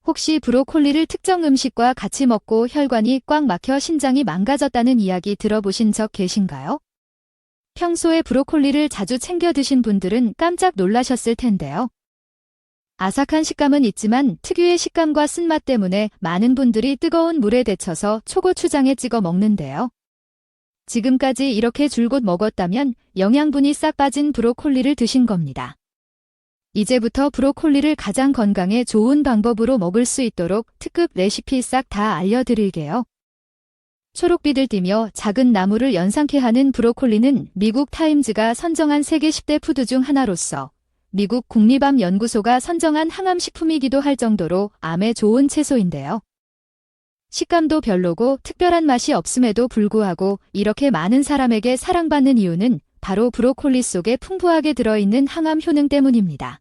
혹시 브로콜리를 특정 음식과 같이 먹고 혈관이 꽉 막혀 신장이 망가졌다는 이야기 들어보신 적 계신가요? 평소에 브로콜리를 자주 챙겨 드신 분들은 깜짝 놀라셨을 텐데요. 아삭한 식감은 있지만 특유의 식감과 쓴맛 때문에 많은 분들이 뜨거운 물에 데쳐서 초고추장에 찍어 먹는데요. 지금까지 이렇게 줄곧 먹었다면 영양분이 싹 빠진 브로콜리를 드신 겁니다. 이제부터 브로콜리를 가장 건강에 좋은 방법으로 먹을 수 있도록 특급 레시피 싹 다 알려드릴게요. 초록빛을 띠며 작은 나무를 연상케 하는 브로콜리는 미국 타임즈가 선정한 세계 10대 푸드 중 하나로서 미국 국립암연구소가 선정한 항암식품이기도 할 정도로 암에 좋은 채소인데요. 식감도 별로고 특별한 맛이 없음에도 불구하고 이렇게 많은 사람에게 사랑받는 이유는 바로 브로콜리 속에 풍부하게 들어있는 항암 효능 때문입니다.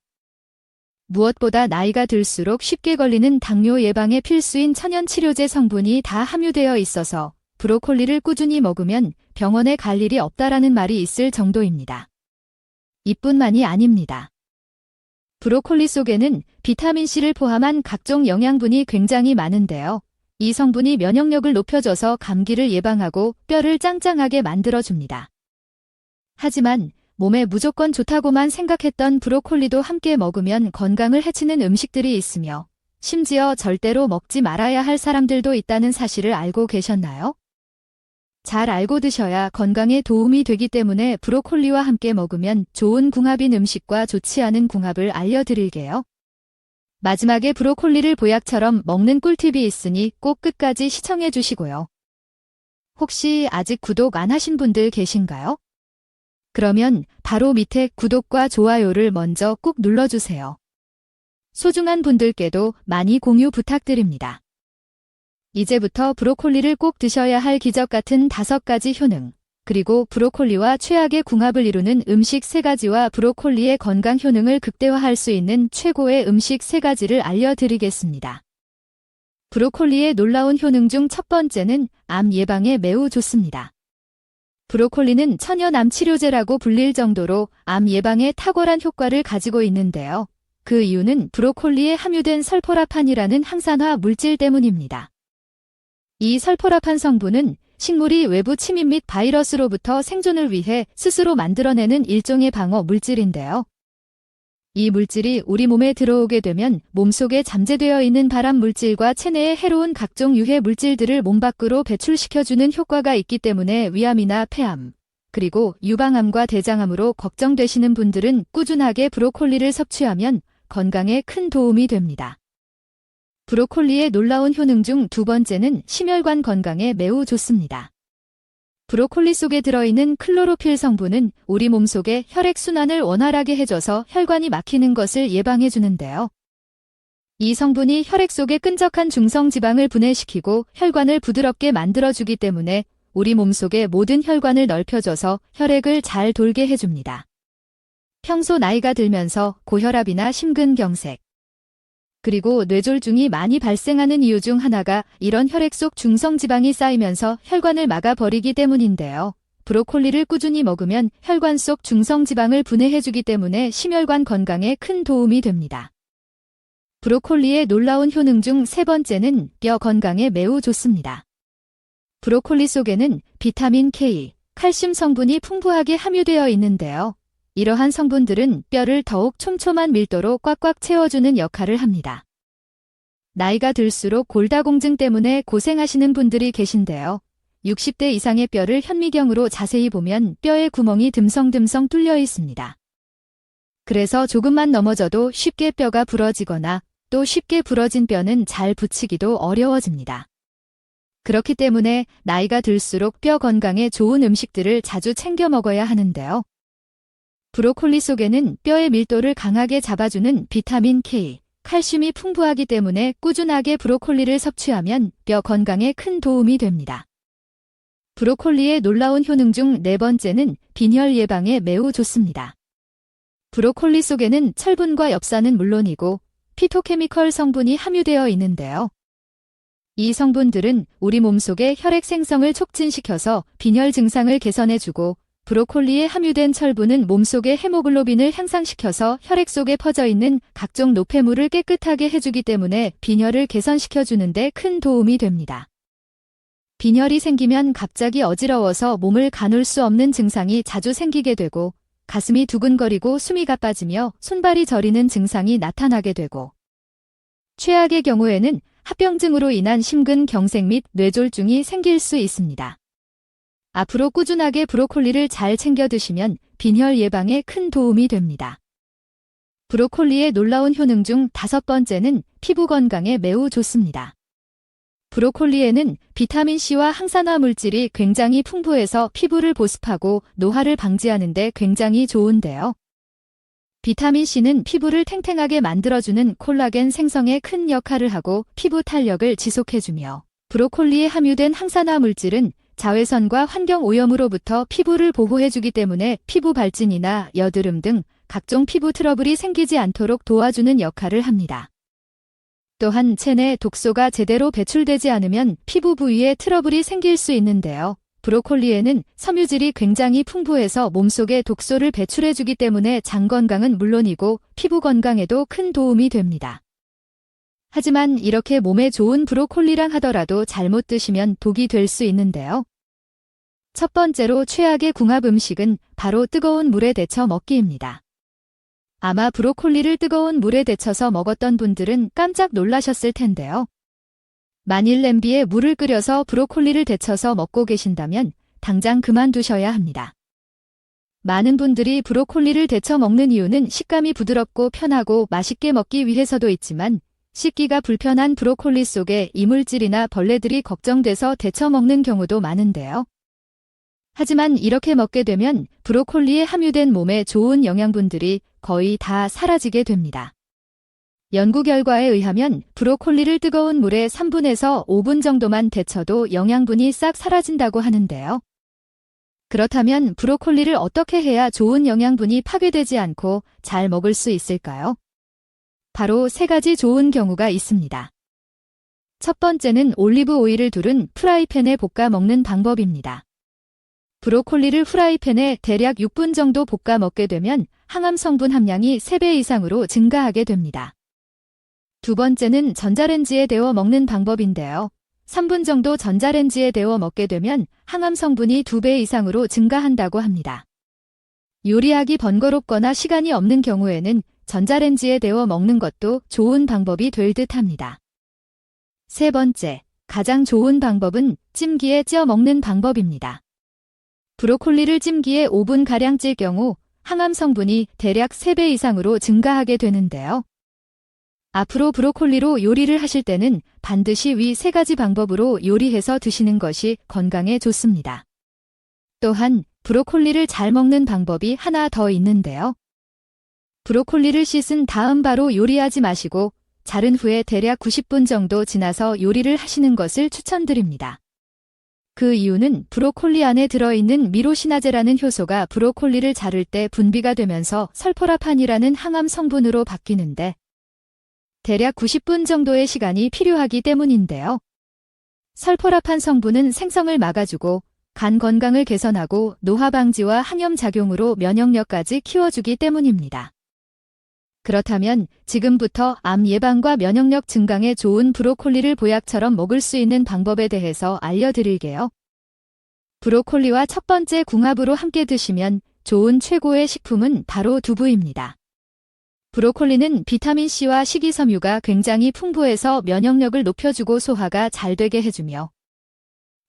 무엇보다 나이가 들수록 쉽게 걸리는 당뇨 예방에 필수인 천연 치료제 성분이 다 함유되어 있어서 브로콜리를 꾸준히 먹으면 병원에 갈 일이 없다라는 말이 있을 정도입니다. 이뿐만이 아닙니다. 브로콜리 속에는 비타민C를 포함한 각종 영양분이 굉장히 많은데요. 이 성분이 면역력을 높여줘서 감기를 예방하고 뼈를 짱짱하게 만들어줍니다. 하지만 몸에 무조건 좋다고만 생각했던 브로콜리도 함께 먹으면 건강을 해치는 음식들이 있으며 심지어 절대로 먹지 말아야 할 사람들도 있다는 사실을 알고 계셨나요? 잘 알고 드셔야 건강에 도움이 되기 때문에 브로콜리와 함께 먹으면 좋은 궁합인 음식과 좋지 않은 궁합을 알려드릴게요. 마지막에 브로콜리를 보약처럼 먹는 꿀팁이 있으니 꼭 끝까지 시청해 주시고요. 혹시 아직 구독 안 하신 분들 계신가요? 그러면 바로 밑에 구독과 좋아요를 먼저 꾹 눌러주세요. 소중한 분들께도 많이 공유 부탁드립니다. 이제부터 브로콜리를 꼭 드셔야 할 기적 같은 5가지 효능, 그리고 브로콜리와 최악의 궁합을 이루는 음식 3가지와 브로콜리의 건강 효능을 극대화할 수 있는 최고의 음식 3가지를 알려드리겠습니다. 브로콜리의 놀라운 효능 중 첫 번째는 암 예방에 매우 좋습니다. 브로콜리는 천연 암 치료제라고 불릴 정도로 암 예방에 탁월한 효과를 가지고 있는데요. 그 이유는 브로콜리에 함유된 설포라판이라는 항산화 물질 때문입니다. 이 설포라판 성분은 식물이 외부 침입 및 바이러스로부터 생존을 위해 스스로 만들어내는 일종의 방어 물질인데요. 이 물질이 우리 몸에 들어오게 되면 몸속에 잠재되어 있는 발암 물질과 체내의 해로운 각종 유해 물질들을 몸 밖으로 배출시켜주는 효과가 있기 때문에 위암이나 폐암, 그리고 유방암과 대장암으로 걱정되시는 분들은 꾸준하게 브로콜리를 섭취하면 건강에 큰 도움이 됩니다. 브로콜리의 놀라운 효능 중 2번째는 심혈관 건강에 매우 좋습니다. 브로콜리 속에 들어있는 클로로필 성분은 우리 몸속의 혈액순환을 원활하게 해줘서 혈관이 막히는 것을 예방해주는데요. 이 성분이 혈액 속에 끈적한 중성지방을 분해시키고 혈관을 부드럽게 만들어주기 때문에 우리 몸속의 모든 혈관을 넓혀줘서 혈액을 잘 돌게 해줍니다. 평소 나이가 들면서 고혈압이나 심근경색, 그리고 뇌졸중이 많이 발생하는 이유 중 하나가 이런 혈액 속 중성지방이 쌓이면서 혈관을 막아버리기 때문인데요. 브로콜리를 꾸준히 먹으면 혈관 속 중성지방을 분해해주기 때문에 심혈관 건강에 큰 도움이 됩니다. 브로콜리의 놀라운 효능 중 3번째는 뼈 건강에 매우 좋습니다. 브로콜리 속에는 비타민 K, 칼슘 성분이 풍부하게 함유되어 있는데요. 이러한 성분들은 뼈를 더욱 촘촘한 밀도로 꽉꽉 채워주는 역할을 합니다. 나이가 들수록 골다공증 때문에 고생하시는 분들이 계신데요. 60대 이상의 뼈를 현미경으로 자세히 보면 뼈에 구멍이 듬성듬성 뚫려 있습니다. 그래서 조금만 넘어져도 쉽게 뼈가 부러지거나 또 쉽게 부러진 뼈는 잘 붙이기도 어려워집니다. 그렇기 때문에 나이가 들수록 뼈 건강에 좋은 음식들을 자주 챙겨 먹어야 하는데요. 브로콜리 속에는 뼈의 밀도를 강하게 잡아주는 비타민 K, 칼슘이 풍부하기 때문에 꾸준하게 브로콜리를 섭취하면 뼈 건강에 큰 도움이 됩니다. 브로콜리의 놀라운 효능 중 4번째는 빈혈 예방에 매우 좋습니다. 브로콜리 속에는 철분과 엽산은 물론이고 피토케미컬 성분이 함유되어 있는데요. 이 성분들은 우리 몸속의 혈액 생성을 촉진시켜서 빈혈 증상을 개선해주고 브로콜리에 함유된 철분은 몸속의 헤모글로빈을 향상시켜서 혈액 속에 퍼져 있는 각종 노폐물을 깨끗하게 해주기 때문에 빈혈을 개선시켜주는 데 큰 도움이 됩니다. 빈혈이 생기면 갑자기 어지러워서 몸을 가눌 수 없는 증상이 자주 생기게 되고 가슴이 두근거리고 숨이 가빠지며 손발이 저리는 증상이 나타나게 되고 최악의 경우에는 합병증으로 인한 심근경색 및 뇌졸중이 생길 수 있습니다. 앞으로 꾸준하게 브로콜리를 잘 챙겨 드시면 빈혈 예방에 큰 도움이 됩니다. 브로콜리의 놀라운 효능 중 5번째는 피부 건강에 매우 좋습니다. 브로콜리에는 비타민C와 항산화 물질이 굉장히 풍부해서 피부를 보습하고 노화를 방지하는 데 굉장히 좋은데요. 비타민C는 피부를 탱탱하게 만들어주는 콜라겐 생성에 큰 역할을 하고 피부 탄력을 지속해주며 브로콜리에 함유된 항산화 물질은 자외선과 환경오염으로부터 피부를 보호해주기 때문에 피부 발진이나 여드름 등 각종 피부 트러블이 생기지 않도록 도와주는 역할을 합니다. 또한 체내 독소가 제대로 배출되지 않으면 피부 부위에 트러블이 생길 수 있는데요. 브로콜리에는 섬유질이 굉장히 풍부해서 몸속에 독소를 배출해주기 때문에 장 건강은 물론이고 피부 건강에도 큰 도움이 됩니다. 하지만 이렇게 몸에 좋은 브로콜리랑 하더라도 잘못 드시면 독이 될 수 있는데요. 첫 번째로 최악의 궁합 음식은 바로 뜨거운 물에 데쳐 먹기입니다. 아마 브로콜리를 뜨거운 물에 데쳐서 먹었던 분들은 깜짝 놀라셨을 텐데요. 만일 냄비에 물을 끓여서 브로콜리를 데쳐서 먹고 계신다면 당장 그만두셔야 합니다. 많은 분들이 브로콜리를 데쳐 먹는 이유는 식감이 부드럽고 편하고 맛있게 먹기 위해서도 있지만 씻기가 불편한 브로콜리 속에 이물질이나 벌레들이 걱정돼서 데쳐 먹는 경우도 많은데요. 하지만 이렇게 먹게 되면 브로콜리에 함유된 몸에 좋은 영양분들이 거의 다 사라지게 됩니다. 연구 결과에 의하면 브로콜리를 뜨거운 물에 3분에서 5분 정도만 데쳐도 영양분이 싹 사라진다고 하는데요. 그렇다면 브로콜리를 어떻게 해야 좋은 영양분이 파괴되지 않고 잘 먹을 수 있을까요? 바로 3가지 좋은 경우가 있습니다. 첫 번째는 올리브 오일을 두른 프라이팬에 볶아 먹는 방법입니다. 브로콜리를 프라이팬에 대략 6분 정도 볶아 먹게 되면 항암 성분 함량이 3배 이상으로 증가하게 됩니다. 두 번째는 전자레인지에 데워 먹는 방법인데요. 3분 정도 전자레인지에 데워 먹게 되면 항암 성분이 2배 이상으로 증가한다고 합니다. 요리하기 번거롭거나 시간이 없는 경우에는 전자레인지에 데워 먹는 것도 좋은 방법이 될 듯합니다. 세 번째, 가장 좋은 방법은 찜기에 쪄 먹는 방법입니다. 브로콜리를 찜기에 5분가량 찔 경우 항암 성분이 대략 3배 이상으로 증가하게 되는데요. 앞으로 브로콜리로 요리를 하실 때는 반드시 위 3가지 방법으로 요리해서 드시는 것이 건강에 좋습니다. 또한 브로콜리를 잘 먹는 방법이 하나 더 있는데요. 브로콜리를 씻은 다음 바로 요리하지 마시고 자른 후에 대략 90분 정도 지나서 요리를 하시는 것을 추천드립니다. 그 이유는 브로콜리 안에 들어있는 미로시나제라는 효소가 브로콜리를 자를 때 분비가 되면서 설포라판이라는 항암 성분으로 바뀌는데 대략 90분 정도의 시간이 필요하기 때문인데요. 설포라판 성분은 생성을 막아주고 간 건강을 개선하고 노화 방지와 항염 작용으로 면역력까지 키워주기 때문입니다. 그렇다면 지금부터 암 예방과 면역력 증강에 좋은 브로콜리를 보약처럼 먹을 수 있는 방법에 대해서 알려드릴게요. 브로콜리와 첫 번째 궁합으로 함께 드시면 좋은 최고의 식품은 바로 두부입니다. 브로콜리는 비타민C와 식이섬유가 굉장히 풍부해서 면역력을 높여주고 소화가 잘 되게 해주며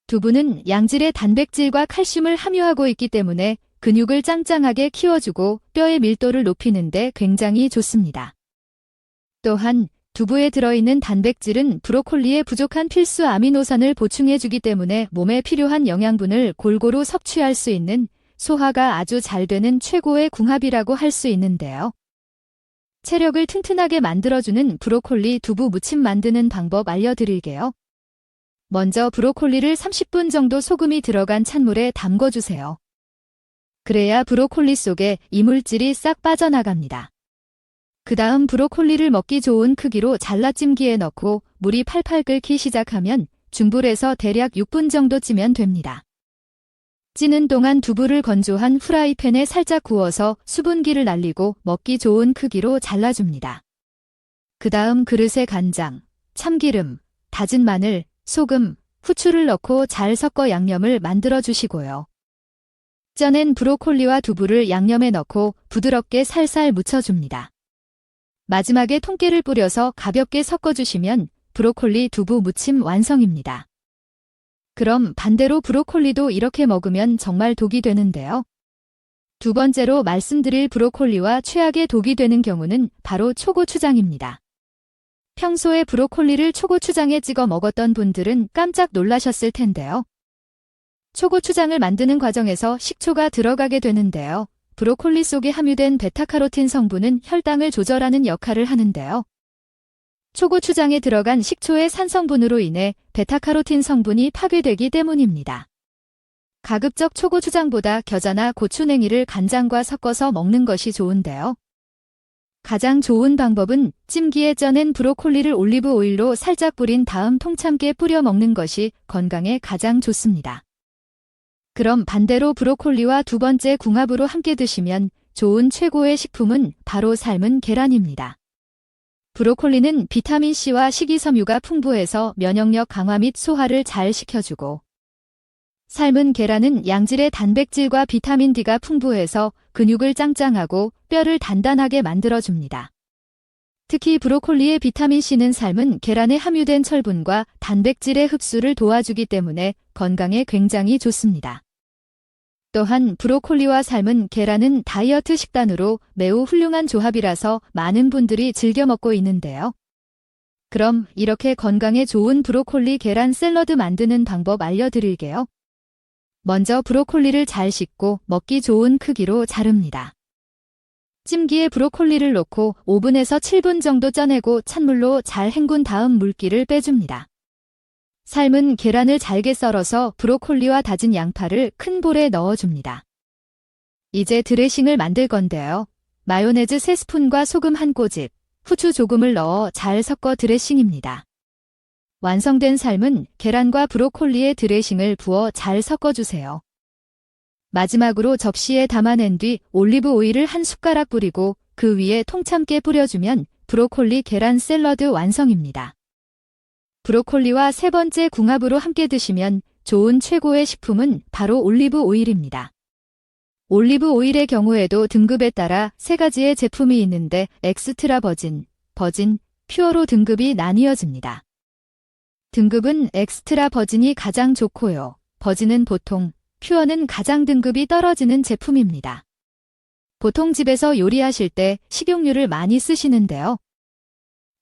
두부는 양질의 단백질과 칼슘을 함유하고 있기 때문에 근육을 짱짱하게 키워주고 뼈의 밀도를 높이는 데 굉장히 좋습니다. 또한 두부에 들어있는 단백질은 브로콜리에 부족한 필수 아미노산을 보충해주기 때문에 몸에 필요한 영양분을 골고루 섭취할 수 있는 소화가 아주 잘 되는 최고의 궁합이라고 할 수 있는데요. 체력을 튼튼하게 만들어주는 브로콜리 두부 무침 만드는 방법 알려드릴게요. 먼저 브로콜리를 30분 정도 소금이 들어간 찬물에 담궈주세요. 그래야 브로콜리 속에 이물질이 싹 빠져나갑니다. 그 다음 브로콜리를 먹기 좋은 크기로 잘라 찜기에 넣고 물이 팔팔 끓기 시작하면 중불에서 대략 6분 정도 찌면 됩니다. 찌는 동안 두부를 건조한 후라이팬에 살짝 구워서 수분기를 날리고 먹기 좋은 크기로 잘라줍니다. 그 다음 그릇에 간장, 참기름, 다진 마늘, 소금, 후추를 넣고 잘 섞어 양념을 만들어 주시고요. 쪄낸 브로콜리와 두부를 양념에 넣고 부드럽게 살살 묻혀줍니다. 마지막에 통깨를 뿌려서 가볍게 섞어주시면 브로콜리 두부 무침 완성입니다. 그럼 반대로 브로콜리도 이렇게 먹으면 정말 독이 되는데요. 두 번째로 말씀드릴 브로콜리와 최악의 독이 되는 경우는 바로 초고추장입니다. 평소에 브로콜리를 초고추장에 찍어 먹었던 분들은 깜짝 놀라셨을 텐데요. 초고추장을 만드는 과정에서 식초가 들어가게 되는데요. 브로콜리 속에 함유된 베타카로틴 성분은 혈당을 조절하는 역할을 하는데요. 초고추장에 들어간 식초의 산성분으로 인해 베타카로틴 성분이 파괴되기 때문입니다. 가급적 초고추장보다 겨자나 고추냉이를 간장과 섞어서 먹는 것이 좋은데요. 가장 좋은 방법은 찜기에 쪄낸 브로콜리를 올리브 오일로 살짝 뿌린 다음 통참게 뿌려 먹는 것이 건강에 가장 좋습니다. 그럼 반대로 브로콜리와 두 번째 궁합으로 함께 드시면 좋은 최고의 식품은 바로 삶은 계란입니다. 브로콜리는 비타민C와 식이섬유가 풍부해서 면역력 강화 및 소화를 잘 시켜주고, 삶은 계란은 양질의 단백질과 비타민 D가 풍부해서 근육을 짱짱하고 뼈를 단단하게 만들어줍니다. 특히 브로콜리의 비타민C는 삶은 계란에 함유된 철분과 단백질의 흡수를 도와주기 때문에 건강에 굉장히 좋습니다. 또한 브로콜리와 삶은 계란은 다이어트 식단으로 매우 훌륭한 조합이라서 많은 분들이 즐겨 먹고 있는데요. 그럼 이렇게 건강에 좋은 브로콜리 계란 샐러드 만드는 방법 알려드릴게요. 먼저 브로콜리를 잘 씻고 먹기 좋은 크기로 자릅니다. 찜기에 브로콜리를 넣고 5분에서 7분 정도 쪄내고 찬물로 잘 헹군 다음 물기를 빼줍니다. 삶은 계란을 잘게 썰어서 브로콜리와 다진 양파를 큰 볼에 넣어줍니다. 이제 드레싱을 만들 건데요. 마요네즈 3스푼과 소금 1꼬집, 후추 조금을 넣어 잘 섞어 드레싱입니다. 완성된 삶은 계란과 브로콜리에 드레싱을 부어 잘 섞어주세요. 마지막으로 접시에 담아낸 뒤 올리브 오일을 한 숟가락 뿌리고 그 위에 통참게 뿌려주면 브로콜리 계란 샐러드 완성입니다. 브로콜리와 세 번째 궁합으로 함께 드시면 좋은 최고의 식품은 바로 올리브 오일입니다. 올리브 오일의 경우에도 등급에 따라 세 가지의 제품이 있는데 엑스트라 버진, 퓨어로 등급이 나뉘어집니다. 등급은 엑스트라 버진이 가장 좋고요. 버진은 보통, 퓨어는 가장 등급이 떨어지는 제품입니다. 보통 집에서 요리하실 때 식용유를 많이 쓰시는데요.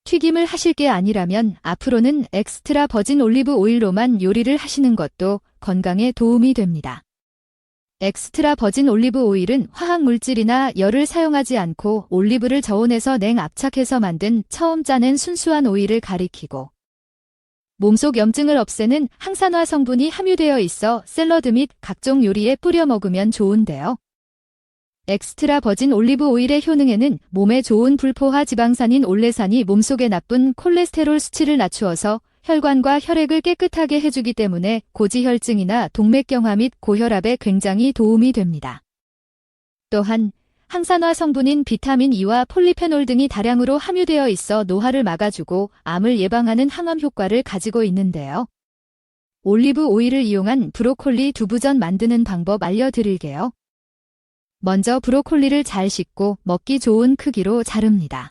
튀김을 하실 게 아니라면 앞으로는 엑스트라 버진 올리브 오일로만 요리를 하시는 것도 건강에 도움이 됩니다. 엑스트라 버진 올리브 오일은 화학 물질이나 열을 사용하지 않고 올리브를 저온에서 냉압착해서 만든 처음 짜낸 순수한 오일을 가리키고 몸속 염증을 없애는 항산화 성분이 함유되어 있어 샐러드 및 각종 요리에 뿌려 먹으면 좋은데요. 엑스트라 버진 올리브 오일의 효능에는 몸에 좋은 불포화 지방산인 올레산이 몸속의 나쁜 콜레스테롤 수치를 낮추어서 혈관과 혈액을 깨끗하게 해주기 때문에 고지혈증이나 동맥경화 및 고혈압에 굉장히 도움이 됩니다. 또한 항산화 성분인 비타민 E와 폴리페놀 등이 다량으로 함유되어 있어 노화를 막아주고 암을 예방하는 항암 효과를 가지고 있는데요. 올리브 오일을 이용한 브로콜리 두부전 만드는 방법 알려드릴게요. 먼저 브로콜리를 잘 씻고 먹기 좋은 크기로 자릅니다.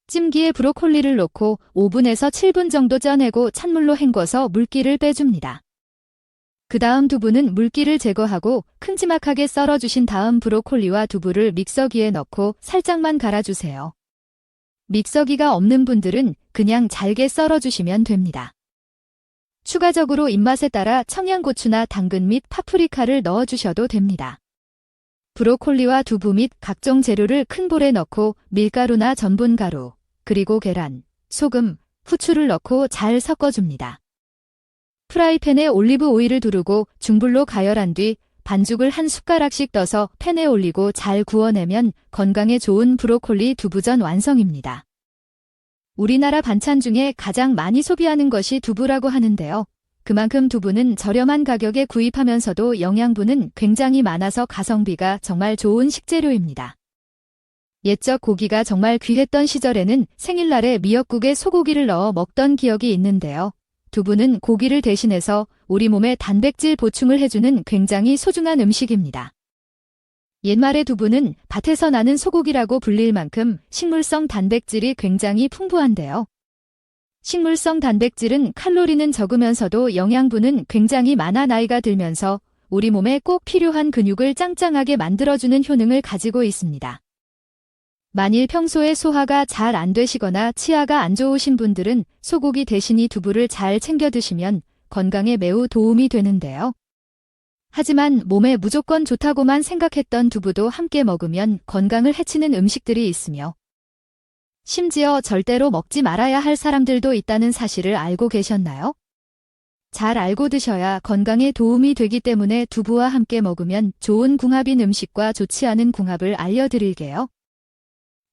찜기에 브로콜리를 넣고 5분에서 7분 정도 쪄내고 찬물로 헹궈서 물기를 빼줍니다. 그 다음 두부는 물기를 제거하고 큼지막하게 썰어주신 다음 브로콜리와 두부를 믹서기에 넣고 살짝만 갈아주세요. 믹서기가 없는 분들은 그냥 잘게 썰어주시면 됩니다. 추가적으로 입맛에 따라 청양고추나 당근 및 파프리카를 넣어주셔도 됩니다. 브로콜리와 두부 및 각종 재료를 큰 볼에 넣고 밀가루나 전분가루, 그리고 계란, 소금, 후추를 넣고 잘 섞어줍니다. 프라이팬에 올리브 오일을 두르고 중불로 가열한 뒤 반죽을 한 숟가락씩 떠서 팬에 올리고 잘 구워내면 건강에 좋은 브로콜리 두부전 완성입니다. 우리나라 반찬 중에 가장 많이 소비하는 것이 두부라고 하는데요. 그만큼 두부는 저렴한 가격에 구입하면서도 영양분은 굉장히 많아서 가성비가 정말 좋은 식재료입니다. 옛적 고기가 정말 귀했던 시절에는 생일날에 미역국에 소고기를 넣어 먹던 기억이 있는데요. 두부는 고기를 대신해서 우리 몸에 단백질 보충을 해주는 굉장히 소중한 음식입니다. 옛말의 두부는 밭에서 나는 소고기라고 불릴 만큼 식물성 단백질이 굉장히 풍부한데요. 식물성 단백질은 칼로리는 적으면서도 영양분은 굉장히 많아 나이가 들면서 우리 몸에 꼭 필요한 근육을 짱짱하게 만들어주는 효능을 가지고 있습니다. 만일 평소에 소화가 잘 안 되시거나 치아가 안 좋으신 분들은 소고기 대신 이 두부를 잘 챙겨 드시면 건강에 매우 도움이 되는데요. 하지만 몸에 무조건 좋다고만 생각했던 두부도 함께 먹으면 건강을 해치는 음식들이 있으며 심지어 절대로 먹지 말아야 할 사람들도 있다는 사실을 알고 계셨나요? 잘 알고 드셔야 건강에 도움이 되기 때문에 두부와 함께 먹으면 좋은 궁합인 음식과 좋지 않은 궁합을 알려드릴게요.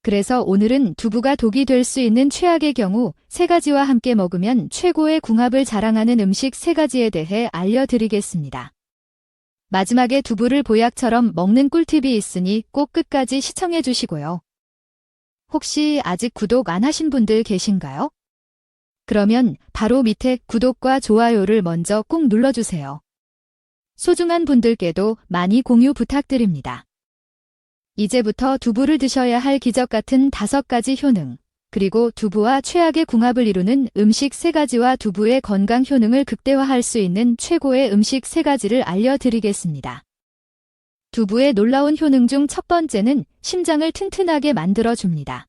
그래서 오늘은 두부가 독이 될 수 있는 최악의 경우 3가지와 함께 먹으면 최고의 궁합을 자랑하는 음식 3가지에 대해 알려드리겠습니다. 마지막에 두부를 보약처럼 먹는 꿀팁이 있으니 꼭 끝까지 시청해 주시고요. 혹시 아직 구독 안 하신 분들 계신가요? 그러면 바로 밑에 구독과 좋아요를 먼저 꼭 눌러주세요. 소중한 분들께도 많이 공유 부탁드립니다. 이제부터 두부를 드셔야 할 기적 같은 5가지 효능, 그리고 두부와 최악의 궁합을 이루는 음식 3가지와 두부의 건강 효능을 극대화할 수 있는 최고의 음식 3가지를 알려드리겠습니다. 두부의 놀라운 효능 중 첫 번째는 심장을 튼튼하게 만들어줍니다.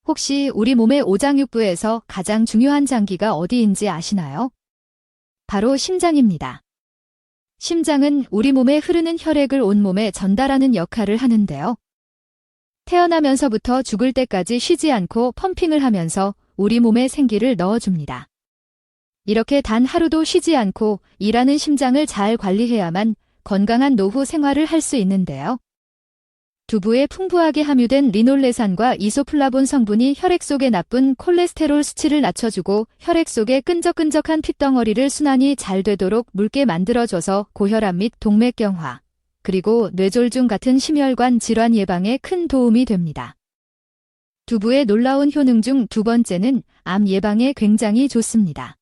혹시 우리 몸의 오장육부에서 가장 중요한 장기가 어디인지 아시나요? 바로 심장입니다. 심장은 우리 몸에 흐르는 혈액을 온몸에 전달하는 역할을 하는데요. 태어나면서부터 죽을 때까지 쉬지 않고 펌핑을 하면서 우리 몸에 생기를 넣어줍니다. 이렇게 단 하루도 쉬지 않고 일하는 심장을 잘 관리해야만 건강한 노후 생활을 할 수 있는데요. 두부에 풍부하게 함유된 리놀레산과 이소플라본 성분이 혈액 속의 나쁜 콜레스테롤 수치를 낮춰주고 혈액 속의 끈적끈적한 핏덩어리를 순환이 잘 되도록 묽게 만들어줘서 고혈압 및 동맥경화, 그리고 뇌졸중 같은 심혈관 질환 예방에 큰 도움이 됩니다. 두부의 놀라운 효능 중 2번째는 암 예방에 굉장히 좋습니다.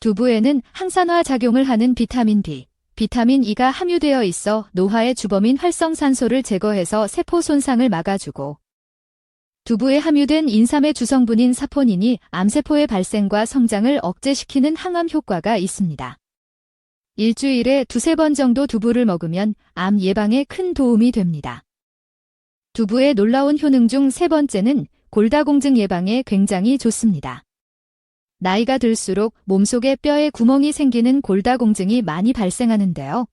두부에는 항산화 작용을 하는 비타민 B, 비타민 E가 함유되어 있어 노화의 주범인 활성산소를 제거해서 세포 손상을 막아주고 두부에 함유된 인삼의 주성분인 사포닌이 암세포의 발생과 성장을 억제시키는 항암 효과가 있습니다. 일주일에 2-3번 정도 두부를 먹으면 암 예방에 큰 도움이 됩니다. 두부의 놀라운 효능 중 3번째는 골다공증 예방에 굉장히 좋습니다. 나이가 들수록 몸속에 뼈에 구멍이 생기는 골다공증이 많이 발생하는데요.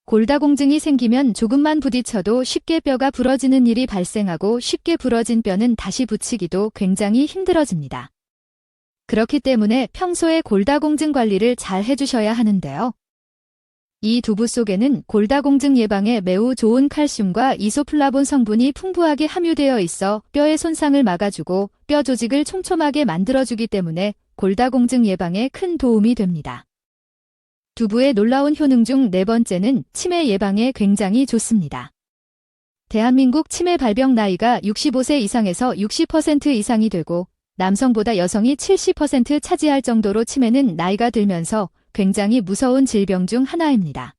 골다공증이 생기면 조금만 부딪혀도 쉽게 뼈가 부러지는 일이 발생하고 쉽게 부러진 뼈는 다시 붙이기도 굉장히 힘들어집니다. 그렇기 때문에 평소에 골다공증 관리를 잘 해주셔야 하는데요. 이 두부 속에는 골다공증 예방에 매우 좋은 칼슘과 이소플라본 성분이 풍부하게 함유되어 있어 뼈의 손상을 막아주고 뼈 조직을 촘촘하게 만들어주기 때문에 골다공증 예방에 큰 도움이 됩니다. 두부의 놀라운 효능 중 4번째는 치매 예방에 굉장히 좋습니다. 대한민국 치매 발병 나이가 65세 이상에서 60% 이상이 되고 남성보다 여성이 70% 차지할 정도로 치매는 나이가 들면서 굉장히 무서운 질병 중 하나입니다.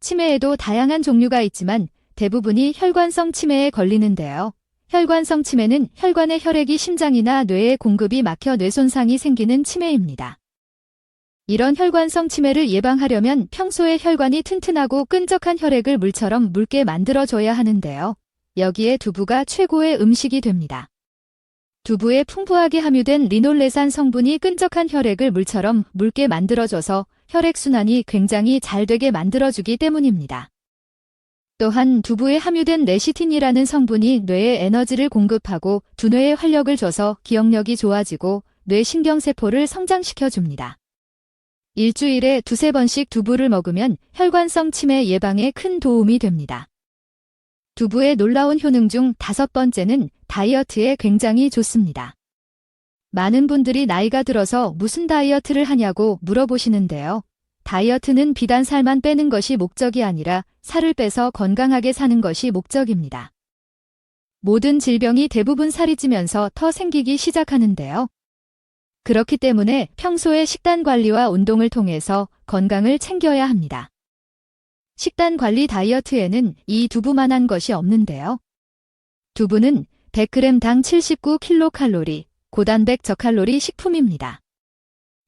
치매에도 다양한 종류가 있지만 대부분이 혈관성 치매에 걸리는데요. 혈관성 치매는 혈관의 혈액이 심장이나 뇌에 공급이 막혀 뇌 손상이 생기는 치매입니다. 이런 혈관성 치매를 예방하려면 평소에 혈관이 튼튼하고 끈적한 혈액을 물처럼 묽게 만들어줘야 하는데요. 여기에 두부가 최고의 음식이 됩니다. 두부에 풍부하게 함유된 리놀레산 성분이 끈적한 혈액을 물처럼 묽게 만들어줘서 혈액순환이 굉장히 잘 되게 만들어주기 때문입니다. 또한 두부에 함유된 레시틴이라는 성분이 뇌에 에너지를 공급하고 두뇌에 활력을 줘서 기억력이 좋아지고 뇌신경세포를 성장시켜줍니다. 일주일에 2-3번씩 두부를 먹으면 혈관성 치매 예방에 큰 도움이 됩니다. 두부의 놀라운 효능 중 5번째는 다이어트에 굉장히 좋습니다. 많은 분들이 나이가 들어서 무슨 다이어트를 하냐고 물어보시는데요. 다이어트는 비단 살만 빼는 것이 목적이 아니라 살을 빼서 건강하게 사는 것이 목적입니다. 모든 질병이 대부분 살이 찌면서 더 생기기 시작하는데요. 그렇기 때문에 평소에 식단 관리와 운동을 통해서 건강을 챙겨야 합니다. 식단 관리 다이어트에는 이 두부만한 것이 없는데요. 두부는 100g당 79kcal, 고단백 저칼로리 식품입니다.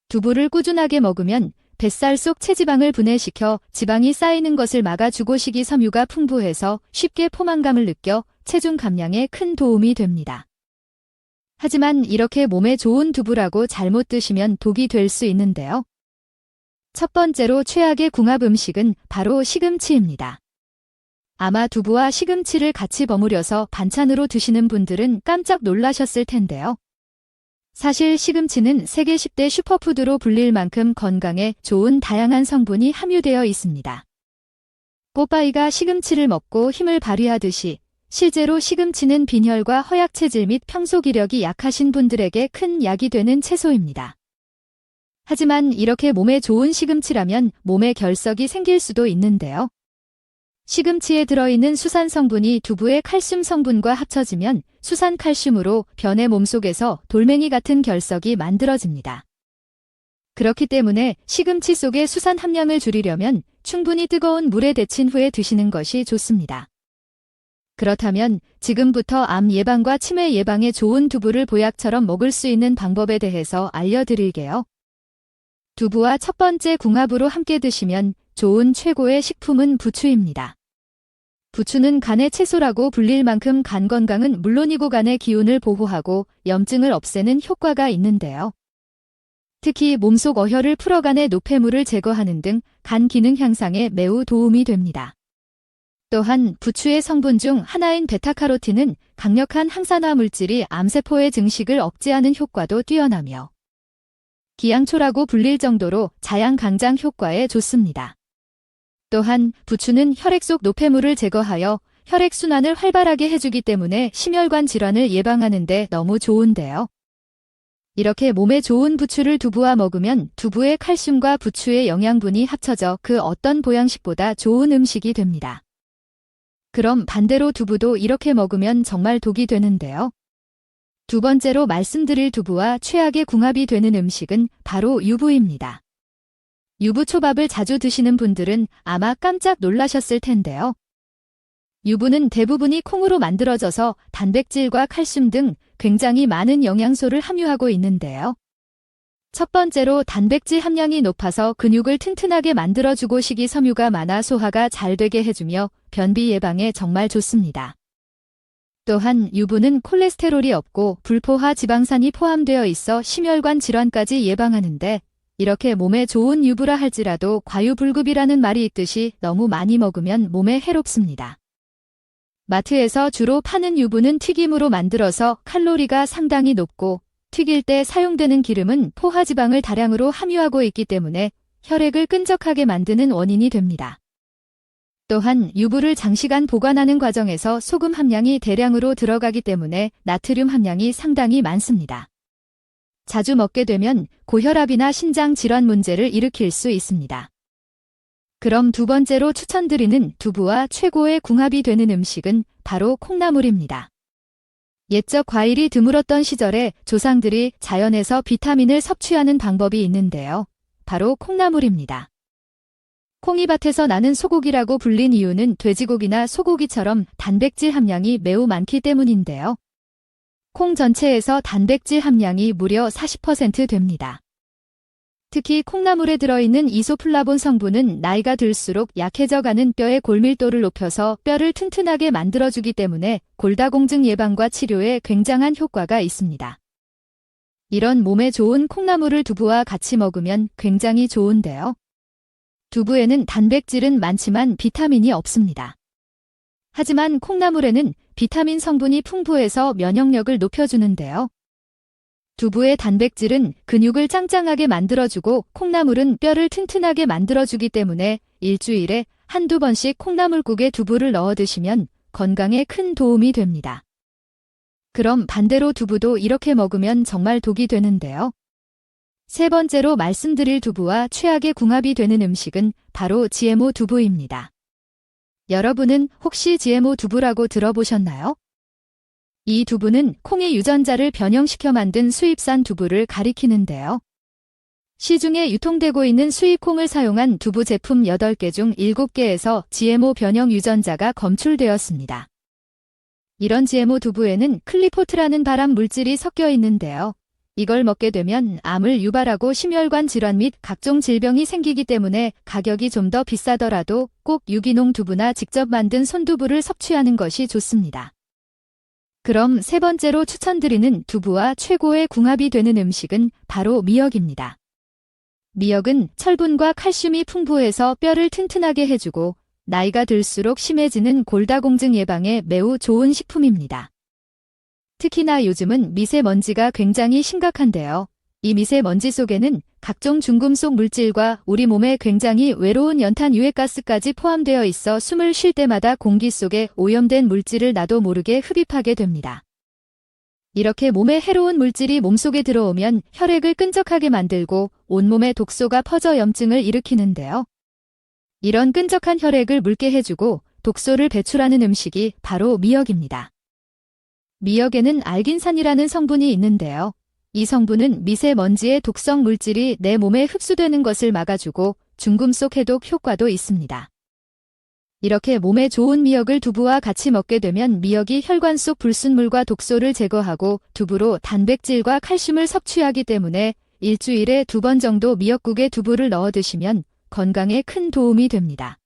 두부를 꾸준하게 먹으면 뱃살 속 체지방을 분해시켜 지방이 쌓이는 것을 막아주고 식이섬유가 풍부해서 쉽게 포만감을 느껴 체중 감량에 큰 도움이 됩니다. 하지만 이렇게 몸에 좋은 두부라고 잘못 드시면 독이 될 수 있는데요. 첫 번째로 최악의 궁합 음식은 바로 시금치입니다. 아마 두부와 시금치를 같이 버무려서 반찬으로 드시는 분들은 깜짝 놀라셨을 텐데요. 사실 시금치는 세계 10대 슈퍼푸드로 불릴 만큼 건강에 좋은 다양한 성분이 함유되어 있습니다. 뽀빠이가 시금치를 먹고 힘을 발휘하듯이 실제로 시금치는 빈혈과 허약체질 및 평소 기력이 약하신 분들에게 큰 약이 되는 채소입니다. 하지만 이렇게 몸에 좋은 시금치라면 몸에 결석이 생길 수도 있는데요. 시금치에 들어있는 수산 성분이 두부의 칼슘 성분과 합쳐지면 수산 칼슘으로 변의 몸속에서 돌멩이 같은 결석이 만들어집니다. 그렇기 때문에 시금치 속의 수산 함량을 줄이려면 충분히 뜨거운 물에 데친 후에 드시는 것이 좋습니다. 그렇다면 지금부터 암 예방과 치매 예방에 좋은 두부를 보약처럼 먹을 수 있는 방법에 대해서 알려드릴게요. 두부와 첫 번째 궁합으로 함께 드시면 좋은 최고의 식품은 부추입니다. 부추는 간의 채소라고 불릴 만큼 간 건강은 물론이고 간의 기운을 보호하고 염증을 없애는 효과가 있는데요. 특히 몸속 어혈을 풀어 간의 노폐물을 제거하는 등 간 기능 향상에 매우 도움이 됩니다. 또한 부추의 성분 중 하나인 베타카로틴은 강력한 항산화 물질이 암세포의 증식을 억제하는 효과도 뛰어나며 기양초라고 불릴 정도로 자양강장 효과에 좋습니다. 또한 부추는 혈액 속 노폐물을 제거하여 혈액순환을 활발하게 해주기 때문에 심혈관 질환을 예방하는 데 너무 좋은데요. 이렇게 몸에 좋은 부추를 두부와 먹으면 두부의 칼슘과 부추의 영양분이 합쳐져 그 어떤 보양식보다 좋은 음식이 됩니다. 그럼 반대로 두부도 이렇게 먹으면 정말 독이 되는데요. 두 번째로 말씀드릴 두부와 최악의 궁합이 되는 음식은 바로 유부입니다. 유부초밥을 자주 드시는 분들은 아마 깜짝 놀라셨을 텐데요. 유부는 대부분이 콩으로 만들어져서 단백질과 칼슘 등 굉장히 많은 영양소를 함유하고 있는데요. 첫 번째로 단백질 함량이 높아서 근육을 튼튼하게 만들어주고 식이섬유가 많아 소화가 잘 되게 해주며 변비 예방에 정말 좋습니다. 또한 유부는 콜레스테롤이 없고 불포화 지방산이 포함되어 있어 심혈관 질환까지 예방하는데 이렇게 몸에 좋은 유부라 할지라도 과유불급이라는 말이 있듯이 너무 많이 먹으면 몸에 해롭습니다. 마트에서 주로 파는 유부는 튀김으로 만들어서 칼로리가 상당히 높고 튀길 때 사용되는 기름은 포화지방을 다량으로 함유하고 있기 때문에 혈액을 끈적하게 만드는 원인이 됩니다. 또한 유부를 장시간 보관하는 과정에서 소금 함량이 대량으로 들어가기 때문에 나트륨 함량이 상당히 많습니다. 자주 먹게 되면 고혈압이나 신장 질환 문제를 일으킬 수 있습니다. 그럼 두 번째로 추천드리는 두부와 최고의 궁합이 되는 음식은 바로 콩나물입니다. 옛적 과일이 드물었던 시절에 조상들이 자연에서 비타민을 섭취하는 방법이 있는데요. 바로 콩나물입니다. 콩이밭에서 나는 소고기라고 불린 이유는 돼지고기나 소고기처럼 단백질 함량이 매우 많기 때문인데요. 콩 전체에서 단백질 함량이 무려 40% 됩니다. 특히 콩나물에 들어있는 이소플라본 성분은 나이가 들수록 약해져가는 뼈의 골밀도를 높여서 뼈를 튼튼하게 만들어주기 때문에 골다공증 예방과 치료에 굉장한 효과가 있습니다. 이런 몸에 좋은 콩나물을 두부와 같이 먹으면 굉장히 좋은데요. 두부에는 단백질은 많지만 비타민이 없습니다. 하지만 콩나물에는 비타민 성분이 풍부해서 면역력을 높여주는데요. 두부의 단백질은 근육을 짱짱하게 만들어주고 콩나물은 뼈를 튼튼하게 만들어주기 때문에 일주일에 한두 번씩 콩나물국에 두부를 넣어 드시면 건강에 큰 도움이 됩니다. 그럼 반대로 두부도 이렇게 먹으면 정말 독이 되는데요. 세 번째로 말씀드릴 두부와 최악의 궁합이 되는 음식은 바로 GMO 두부입니다. 여러분은 혹시 GMO 두부라고 들어보셨나요? 이 두부는 콩의 유전자를 변형시켜 만든 수입산 두부를 가리키는데요. 시중에 유통되고 있는 수입 콩을 사용한 두부 제품 8개 중 7개에서 GMO 변형 유전자가 검출되었습니다. 이런 GMO 두부에는 클리포트라는 발암 물질이 섞여 있는데요. 이걸 먹게 되면 암을 유발하고 심혈관 질환 및 각종 질병이 생기기 때문에 가격이 좀 더 비싸더라도 꼭 유기농 두부나 직접 만든 손두부를 섭취하는 것이 좋습니다. 그럼 세 번째로 추천드리는 두부와 최고의 궁합이 되는 음식은 바로 미역입니다. 미역은 철분과 칼슘이 풍부해서 뼈를 튼튼하게 해주고 나이가 들수록 심해지는 골다공증 예방에 매우 좋은 식품입니다. 특히나 요즘은 미세먼지가 굉장히 심각한데요. 이 미세먼지 속에는 각종 중금속 물질과 우리 몸에 굉장히 외로운 연탄 유해가스까지 포함되어 있어 숨을 쉴 때마다 공기 속에 오염된 물질을 나도 모르게 흡입하게 됩니다. 이렇게 몸에 해로운 물질이 몸속에 들어오면 혈액을 끈적하게 만들고 온몸에 독소가 퍼져 염증을 일으키는데요. 이런 끈적한 혈액을 묽게 해주고 독소를 배출하는 음식이 바로 미역입니다. 미역에는 알긴산이라는 성분이 있는데요. 이 성분은 미세먼지의 독성 물질이 내 몸에 흡수되는 것을 막아주고 중금속 해독 효과도 있습니다. 이렇게 몸에 좋은 미역을 두부와 같이 먹게 되면 미역이 혈관 속 불순물과 독소를 제거하고 두부로 단백질과 칼슘을 섭취하기 때문에 일주일에 2번 정도 미역국에 두부를 넣어 드시면 건강에 큰 도움이 됩니다.